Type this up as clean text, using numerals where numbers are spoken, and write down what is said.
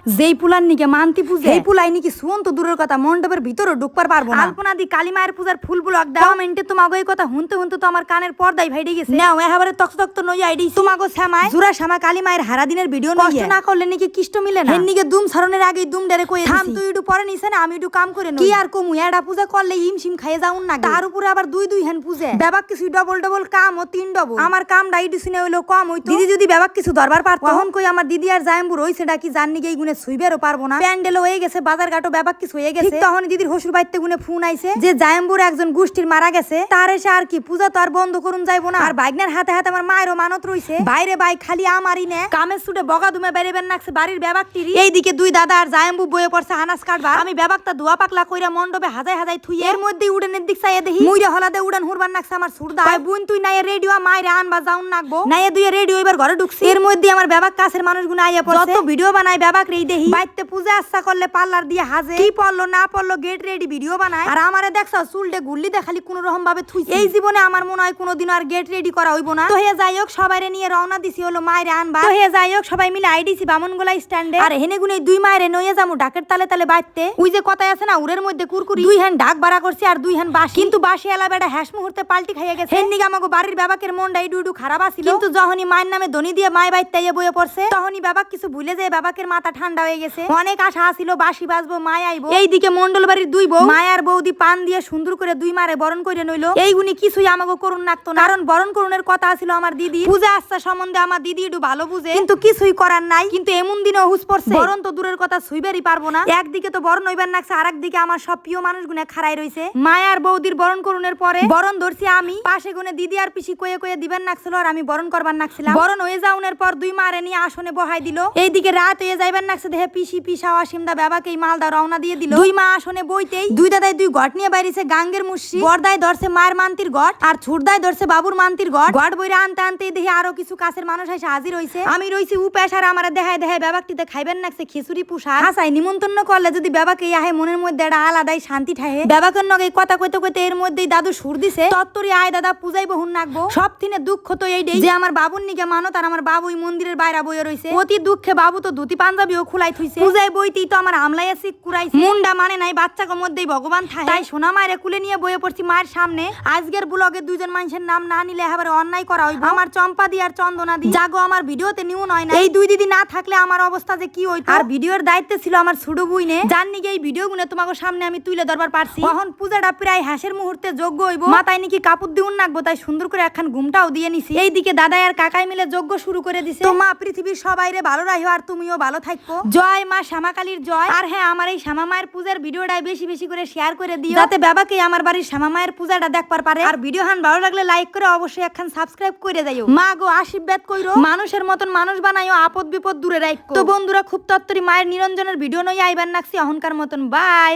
যেই পুলার নিকে মানতি পূজা এই পুলাই নাকি শুন তো দূরের কথা মণ্ডপের ভিতরে ঢুকবার পারবো না। আলপনা দি কালী মায়ের পূজার ফুল ব্লক দাও কমেন্টে তোমাগো এই কথা হুনতে হুনতে তো আমার কানের পর্দায় ভাইড়ে গেছে। নাও এবারে তক্ত নই আইডি তোমাগো শ্যামায় জুরা শ্যামা কালী মায়ের হারা দিনের ভিডিও নই না করলে নাকি কিষ্ট মিলে না। এর নিকে দুম সরনের আগে দুম ডেরে কই থাম তুই একটু পরে নিছে না আমি একটু কাম করে নই কি আর কমু এডা পূজা করলে ইমশিম খাইয়ে যাউন না। তার উপরে আবার দুই হেন পূজা বেবাক কিছু ডবল কাম ও তিন ডবল আমার কাম ডাইডি শুনে হইলো কম হইতো। দিদি যদি বেবাক কিছু দরবার পারতো তখন কই আমার দিদি আর জায়ম্বু রইছে ডাকি জান নিকে এই গুনে সুইবেরও পারবো না। প্যান্ডেল হয়ে গেছে বাজার ঘাটও ব্যাপার কিছু হয়ে গেছে। তখন দিদির হসুর বাইতে গুনে ফোন আইছে যে জায়ম্বুর একজন গোষ্ঠীর মারা গেছে তার এসে আর কি পূজা তো আর বন্ধ করুন যাইবো না। আর বাইগনের হাতে হাতে আমার মায়েরও মানত রইছে বাইরে বাই খালি আমারই নে কামের সুটে বগা দুমে বেরেবেন নাকছে বাড়ির ব্যাপারটিরি। এইদিকে দুই দাদা আর জায়ম্বু বয়ে পড়ছে হানাস কাটবা আমি ব্যাপারটা ধোয়া পাকলা কইরা মণ্ডপে হাজাই থুই এর মধ্যে উড়ানের দিক চাইয়া দেখি মুইরা হলাদে উড়ান হুরবান নাকছে আমার সুরদা বুন তুই নাই রেডিও মাইরে আনবা যাউন নাকবো নাই দুই রেডিও এবার ঘরে ঢুকছি। এর মধ্যে আমার ব্যাপার কাছের মানুষগুলো আইয়া পড়ছে যত ভিডিও বানাই ব্যাপার রেই দেহি বাইতে পূজা আচ্ছা করলে পার্লার দিয়ে হাজে কি পড়লো না পড়লো গেট রেডি ভিডিও বানায়। আর আমারে দেখছ চুলটে গুল্লি দেখালি কোন রকম ভাবে থুইছে। এই জীবনে আমার মনে হয় কোনোদিন আর গেট রেডি করা হইব না। তো হে যাই হোক সবাইরে নিয়ে রওনা দিছি হলো মায়েরে আনবা। তো হে যাই হোক সবাই মিলে আইডিছি বামনগোলা স্ট্যান্ডে আর হেনে গুনে দুই মায়েরে নইয়ে যামু ঢাকের তালে তালে বাইতে ওই যে কথাই আছে না উড়ের মধ্যে কুরকুরি দুই হ্যান্ড ঢাক বাড়া করছে আর দুই হ্যান্ড বাসি কিন্তু বাসি এলা বেটা হ্যাস মুহূর্তে পাল্টি খাইয়া গেছে। হেন নিগা আমাগো বাড়ির বাবাকের মনটা ইডু খারাপ আছিল কিন্তু যখনই মায়ের নামে দনি দিয়ে মায় বাইতে বয়ে পড়ছে তখনই বাবা কিছু ভুলে যায় বাবাকের মাথা ঠান্ডা হয়ে গেছে। অনেক আশা আছিল বাসি বাজবো মায় আইবো। এইদিকে মন্ডল বাড়ির দুই বউ মায়ার বৌদি পান দিয়ে সুন্দর করে দুই মারে বরণ করে নইলো। এইগুনি কিছুই আমাগো করুন নাকতো না কারণ বরণ করুনের কথা আছিল আমার দিদি পূজা আচ্ছা সম্বন্ধে আমার দিদি একটু ভালো বুঝে কিন্তু কিছুই করার নাই। কিন্তু এমন দিনে হুস পড়ছে বরণ তো দূরের কথা সুইবেরই পারবো না। একদিকে তো বরণ হইবার নাকছে আর একদিকে আমার সব প্রিয় মানুষগুনে খাড়াই রইছে। মায়ার বৌদির বরণ করুনের পরে বরণ ধরছি আমি পাশে গুনে দিদি আর পিসি কয়ে দিবেন নাকছিল আর আমি বরণ করবার নাকছিলাম। বরণ হয়ে যাওনের পর দুই মারে নিয়ে আসনে বহাই দিল। এইদিকে রাত হয়ে যাইবার নাকছে দেহে পিসি পিসা অসীমদা বাবাকে মালদা রওনা দিয়ে দিল। দুই মা আসনে বইতেই দুই দাদাই দুই গট নিয়ে বাইরেছে গাঙ্গের মুশি বর্দায় ধরছে মায়ের মান্তির গট আর ছুটদায় ধরছে বাবুর মান্তির গট বইরা আনতে আনতে দেখি আরো কিছু কাছের মানুষ এসে হাজির হইছে। আমি রইছি উপাস আর আমার দেখায় বাবাকটিতে খাইবেন নাকছে খিচুড়ি পুষা হাসাই নিমন্ত্রণ করলে যদি বাবাকে আহে মনের মধ্যে একটা আলাদাই শান্তি ঠাহে। বাবাকের নগে কথা কইতে এর মধ্যেই দাদু সুর দিছে তত্তরি আয় দাদা পূজাই বহুন নাকবো। সব থিনে দুঃখ তো এইটাই যে আমার বাবুর নিকে মানত আর আমার বাবুই মন্দিরের বাইরে বইয়ে রইছে। অতি দুঃখে বাবু তো ধুতি পাঞ্জাবিও খুলাই থুইছে। পূজায় বইতেই তো আমার আমলাই আসি কুরাইছে মুন্ডা মানে নাই বাচ্চাকে মধ্যেই ভগবান থাকে তাই সোনা মায়ের কুলে নিয়ে বইয়ে পড়ছি মায়ের সামনে। আজকের ব্লগে দুইজন মানুষের নাম না নিলে এবারে অন্যায় করা হইব। আমার চম্পা দি আর চন্দনা দি জাগো আমার ভিডিওতে নিউ নয় না এই দুই দিদি না থাকলে আমার অবস্থা যে কি হইতো। আর ভিডিওর দায়িত্বে ছিল আমার ছোট বুইনে যার নিকে এই ভিডিও গুনে তোমাকে সামনে আমি তুলে ধরবার পারছি। তখন পূজাটা প্রায় হাসের মুহূর্তে যোগ্য হইব মাথায় নাকি কাপড় দিউন নাকবো তাই সুন্দর করে একখান ঘুমটাও দিয়ে নিছি। এইদিকে দাদাই আর কাকাই মিলে যজ্ঞ শুরু করে দিছে। তো মা পৃথিবীর সবাইরে ভালো রাখো আর তুমিও ভালো থাকো। জয় মা শ্যামাকালীর জয়। আর হ্যাঁ আমার এই শ্যামা মায়ের পূজার ভিডিওটা বেশি করে শেয়ার করে দিও যাতে বাবাকে আমার বাড়ির শ্যামা মায়ের পূজাটা দেখবার পারে। আর ভিডিও হান ভালো লাগলে লাইক করে অবশ্যই একখান সাবস্ক্রাইব করে যাইও। মা গো আশীর্বাদ কইরো মানুষের মতন মানুষ বানাইও আপদ বিপদ দূরে রাখো। তো বন্ধুরা খুব তত্তরি মায়ের নিরঞ্জনের ভিডিও নই আইবার নাকছি অহংকার মতন বাই।